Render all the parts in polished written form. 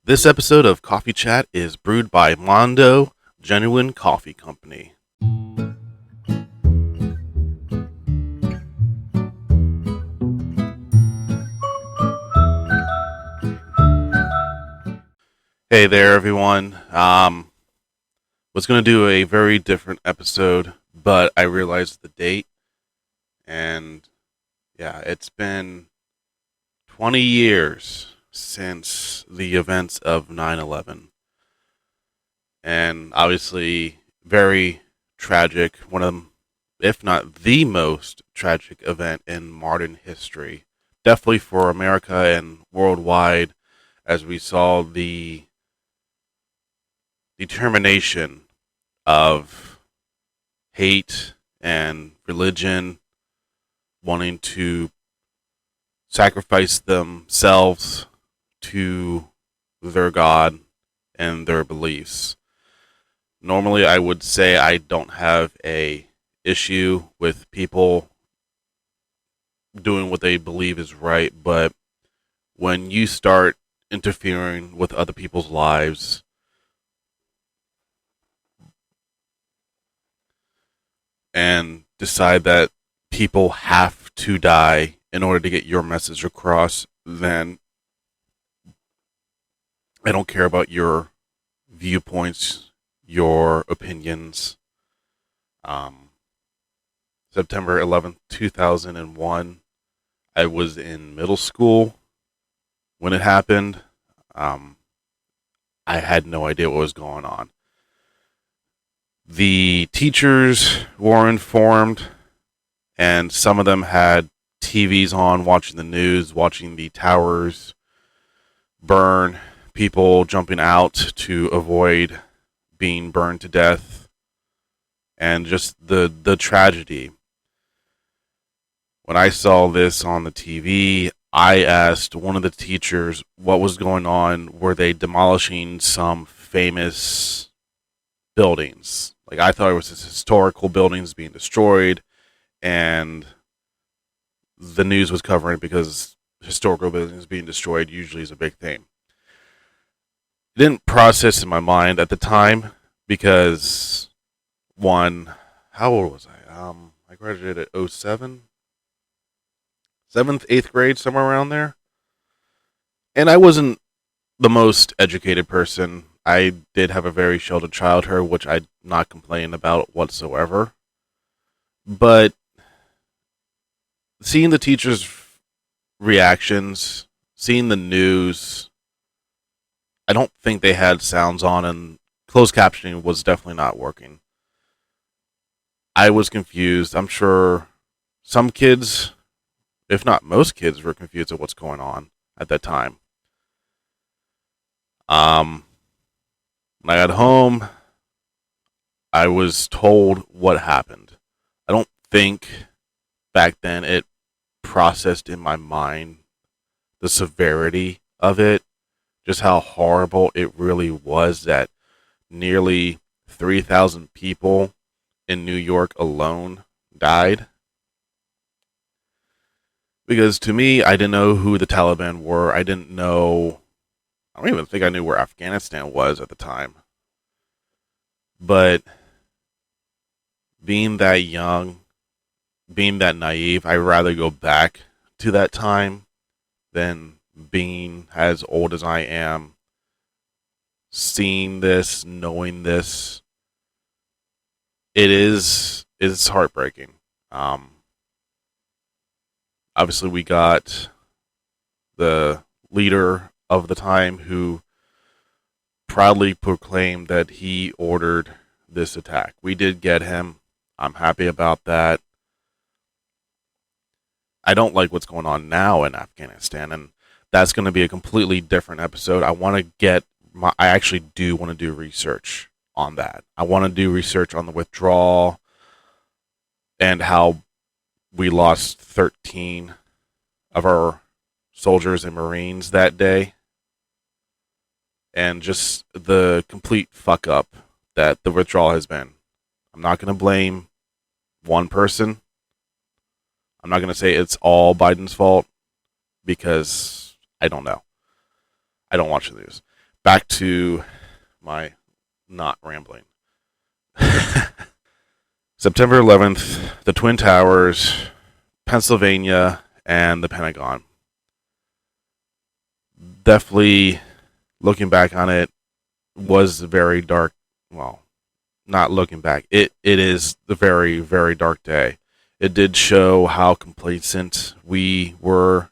This episode of Coffee Chat is brewed by Mondo Genuine Coffee Company. Hey there, everyone. Was going to do a very different episode, but I realized the date, and yeah, it's been 20 years since the events of 9/11. And obviously, very tragic, one of them, if not the most tragic event in modern history. Definitely for America and worldwide, as we saw the determination of hate and religion wanting to sacrifice themselves to their God and their beliefs. Normally, I would say I don't have a issue with people doing what they believe is right, but when you start interfering with other people's lives and decide that people have to die in order to get your message across, then I don't care about your viewpoints, your opinions. September 11th, 2001, I was in middle school when it happened. I had no idea what was going on. The teachers were informed, and some of them had TVs on, watching the news, watching the towers burn, people jumping out to avoid being burned to death, and just the tragedy. When I saw this on the TV, I asked one of the teachers what was going on. Were they demolishing some famous buildings? Like, I thought it was historical buildings being destroyed, and the news was covering it because historical buildings being destroyed usually is a big thing. It didn't process in my mind at the time because, one, how old was I? I graduated at 07, 7th, 8th grade, somewhere around there. And I wasn't the most educated person. I did have a very sheltered childhood, which I'm not complaining about whatsoever. But seeing the teachers' reactions, seeing the news, I don't think they had sounds on, and closed captioning was definitely not working. I was confused. I'm sure some kids, if not most kids, were confused at what's going on at that time. When I got home, I was told what happened. I don't think back then it processed in my mind the severity of it, just how horrible it really was that nearly 3,000 people in New York alone died. Because to me, I didn't know who the Taliban were. I don't even think I knew where Afghanistan was at the time. But being that young, being that naive, I'd rather go back to that time than being as old as I am, seeing this, knowing this. It's heartbreaking. Obviously, we got the leader of the time who proudly proclaimed that he ordered this attack. We did get him. I'm happy about that. I don't like what's going on now in Afghanistan, and that's going to be a completely different episode. I actually do want to do research on that. I want to do research on the withdrawal and how we lost 13 of our soldiers and Marines that day, and just the complete fuck up that the withdrawal has been. I'm not going to blame one person. I'm not going to say it's all Biden's fault because I don't know. I don't watch the news. back to my not rambling. September 11th, the Twin Towers, Pennsylvania, and the Pentagon. Definitely, looking back on it, was a very dark. Well, not looking back. It is the very, very dark day. It did show how complacent we were.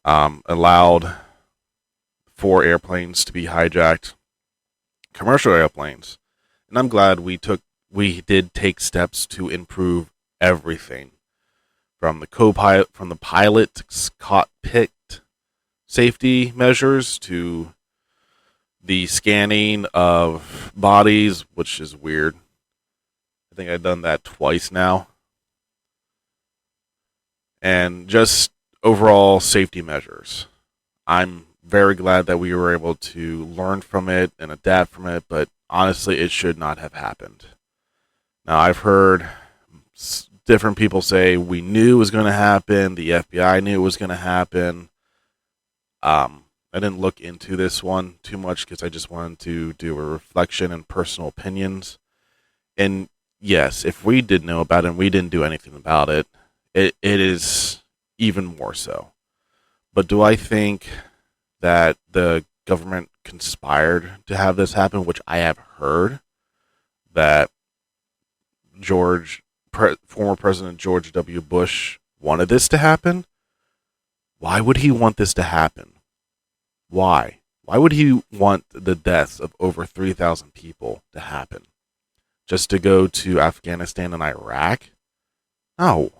Allowed 4 airplanes to be hijacked, commercial airplanes, and I'm glad we did take steps to improve everything from the co-pilot, from the pilot's cockpit safety measures to the scanning of bodies, which is weird. I think I've done that twice now. And just overall safety measures. I'm very glad that we were able to learn from it and adapt from it, but honestly, it should not have happened. Now, I've heard different people say we knew it was going to happen, the FBI knew it was going to happen. I didn't look into this one too much because I just wanted to do a reflection and personal opinions. And yes, if we did know about it and we didn't do anything about it, it is even more so. But do I think that the government conspired to have this happen, which I have heard that former President George W. Bush wanted this to happen? Why would he want this to happen? Why? Why would he want the deaths of over 3,000 people to happen? Just to go to Afghanistan and Iraq? No.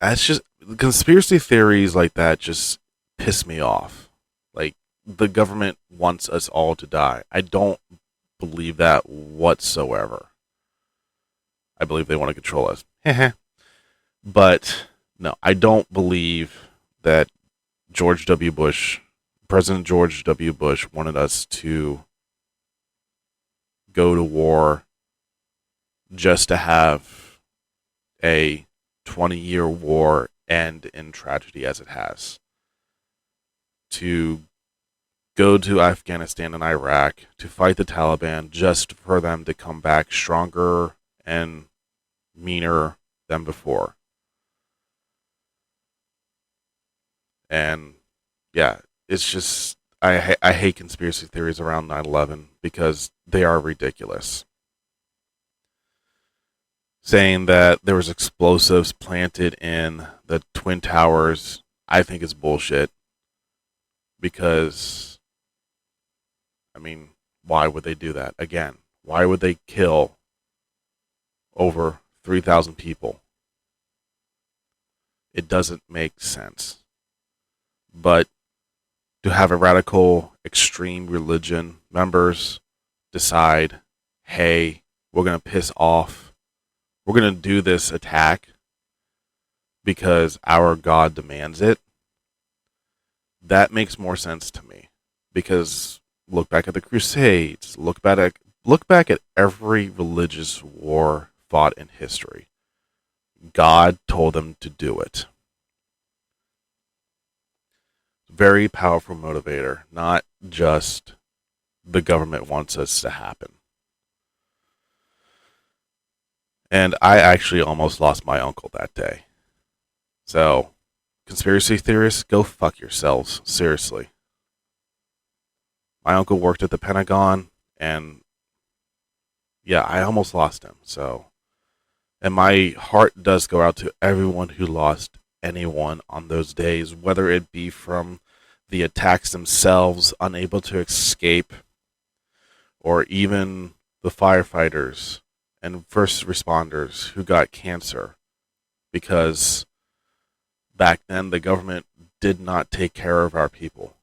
That's just conspiracy theories like that just piss me off. Like, the government wants us all to die. I don't believe that whatsoever. I believe they want to control us. But no, I don't believe that President George W. Bush wanted us to go to war just to have a 20-year war end in tragedy as it has. To go to Afghanistan and Iraq to fight the Taliban just for them to come back stronger and meaner than before. And yeah, it's just, I hate conspiracy theories around 9/11 because they are ridiculous. Saying that there was explosives planted in the Twin Towers, I think is bullshit. Because, I mean, why would they do that? Again, why would they kill over 3,000 people? It doesn't make sense. But to have a radical, extreme religion members decide, hey, we're going to piss off, we're going to do this attack because our God demands it, that makes more sense to me. Because look back at the Crusades, look back at every religious war fought in history. God told them to do it. Very powerful motivator, not just the government wants us to happen. And I actually almost lost my uncle that day. So, conspiracy theorists, go fuck yourselves. Seriously. My uncle worked at the Pentagon, and yeah, I almost lost him. So, and my heart does go out to everyone who lost anyone on those days, whether it be from the attacks themselves, unable to escape, or even the firefighters and first responders who got cancer. Because back then, the government did not take care of our people,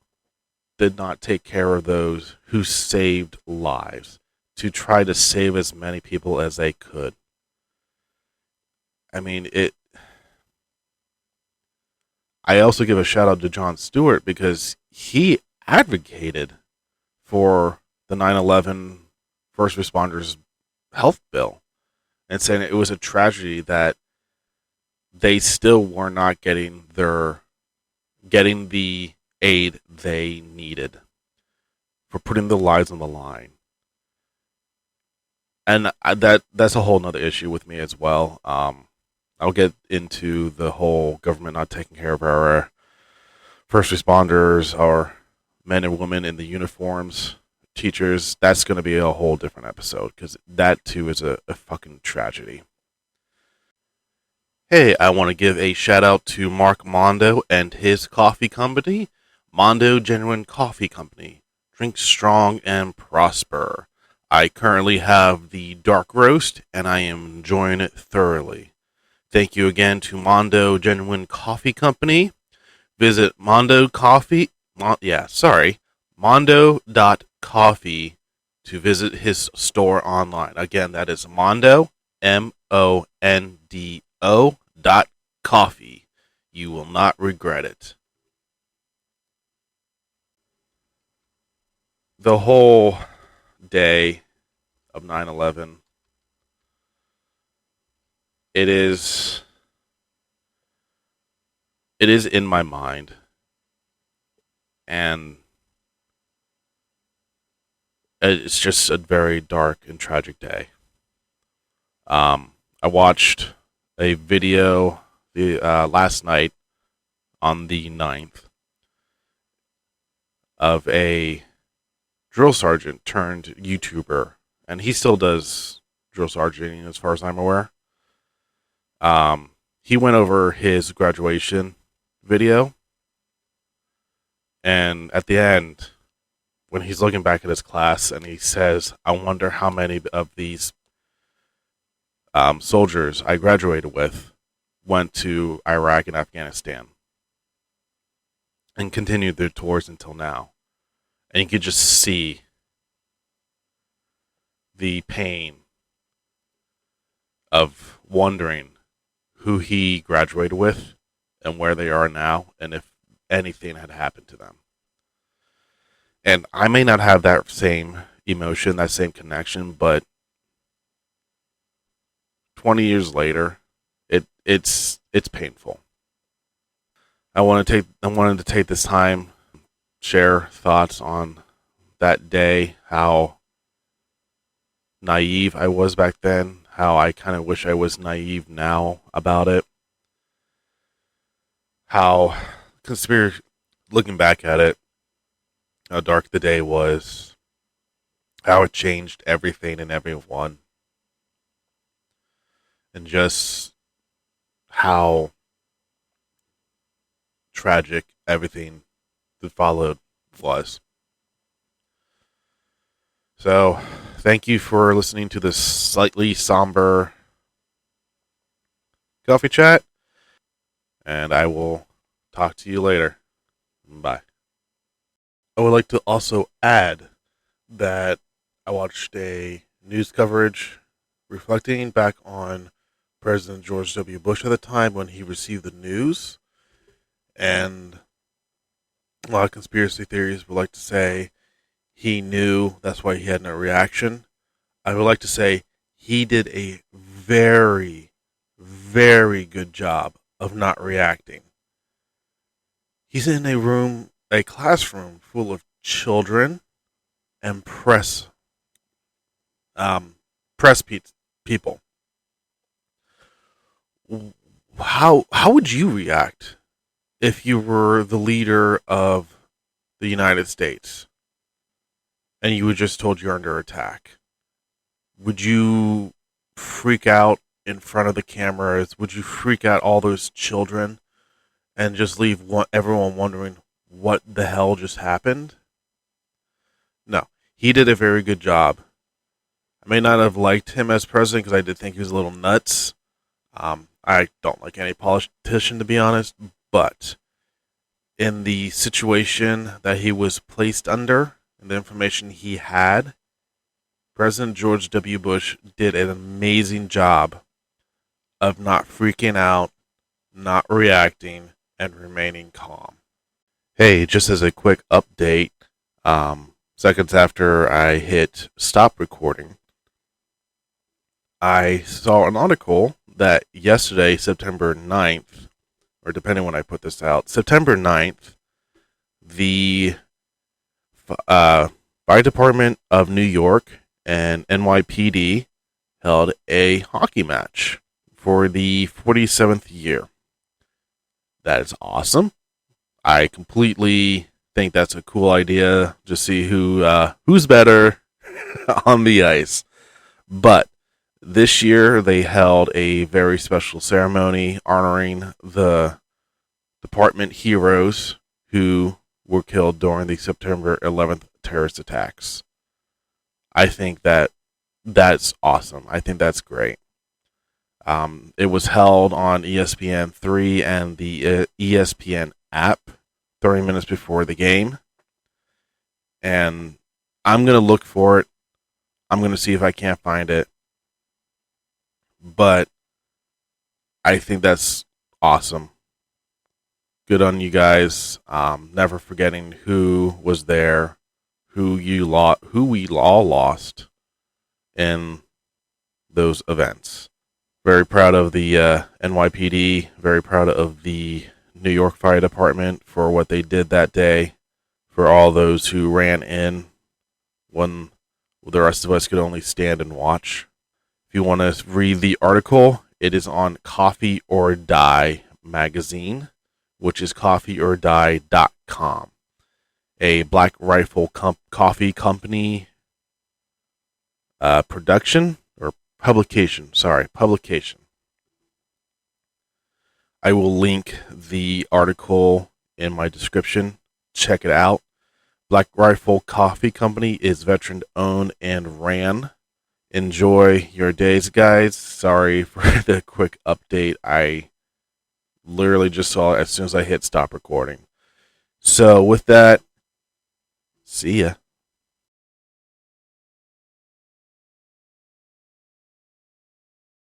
did not take care of those who saved lives, to try to save as many people as they could. I mean, I also give a shout out to Jon Stewart because he advocated for the 9/11 first responders health bill and saying it was a tragedy that they still were not getting the aid they needed, for putting their lives on the line. And that's a whole nother issue with me as well. I'll get into the whole government not taking care of our first responders, our men and women in the uniforms, teachers. That's going to be a whole different episode, because that too is a fucking tragedy. Hey, I want to give a shout out to Mark Mondo and his coffee company, Mondo Genuine Coffee Company. Drink strong and prosper. I currently have the dark roast, and I am enjoying it thoroughly. Thank you again to Mondo Genuine Coffee Company. Visit Mondo.coffee to visit his store online. Again, that is Mondo, MONDO.coffee. You will not regret it. The whole day of 9/11, it is in my mind, and it's just a very dark and tragic day. I watched a video last night on the 9th of a drill sergeant turned YouTuber, and he still does drill sergeanting as far as I'm aware. He went over his graduation video, and at the end, when he's looking back at his class, and he says, "I wonder how many of these soldiers I graduated with went to Iraq and Afghanistan and continued their tours until now." And you could just see the pain of wondering who he graduated with and where they are now, and if anything had happened to them. And I may not have that same emotion, that same connection, but 20 years later, it's painful. I wanted to take this time, share thoughts on that day, how naive I was back then, how I kind of wish I was naive now about it, how looking back at it, how dark the day was, how it changed everything and everyone, and just how tragic everything that followed was. So, thank you for listening to this slightly somber coffee chat, and I will talk to you later. Bye. I would like to also add that I watched a news coverage reflecting back on President George W. Bush at the time when he received the news, and a lot of conspiracy theories would like to say he knew, that's why he had no reaction. I would like to say he did a very, very good job of not reacting. He's in a classroom full of children and press people. How would you react if you were the leader of the United States and you were just told you're under attack? Would you freak out in front of the cameras? Would you freak out all those children and just leave everyone wondering what the hell just happened? No, he did a very good job. I may not have liked him as president because I did think he was a little nuts. I don't like any politician, to be honest, but in the situation that he was placed under and the information he had, President George W. Bush did an amazing job of not freaking out, not reacting, and remaining calm. Hey, just as a quick update, seconds after I hit stop recording, I saw an article that yesterday, September 9th, or depending when I put this out, September 9th, the Fire Department of New York and NYPD held a hockey match for the 47th year. That is awesome. I completely think that's a cool idea. Just see who's better on the ice. But this year they held a very special ceremony honoring the department heroes who were killed during the September 11th terrorist attacks. I think that's awesome. I think that's great. It was held on ESPN3 and the ESPN app 30 minutes before the game. And I'm going to look for it. I'm going to see if I can't find it. But I think that's awesome. Good on you guys. Never forgetting who was there, who we all lost in those events. Very proud of the NYPD. Very proud of the New York Fire Department for what they did that day. For all those who ran in when the rest of us could only stand and watch. If you want to read the article, it is on Coffee or Die magazine, which is coffeeordie.com. A Black Rifle Coffee Company production or publication. Publication. I will link the article in my description. Check it out. Black Rifle Coffee Company is veteran owned and ran. Enjoy your days, guys. Sorry for the quick update. I literally just saw it as soon as I hit stop recording. So with that, see ya.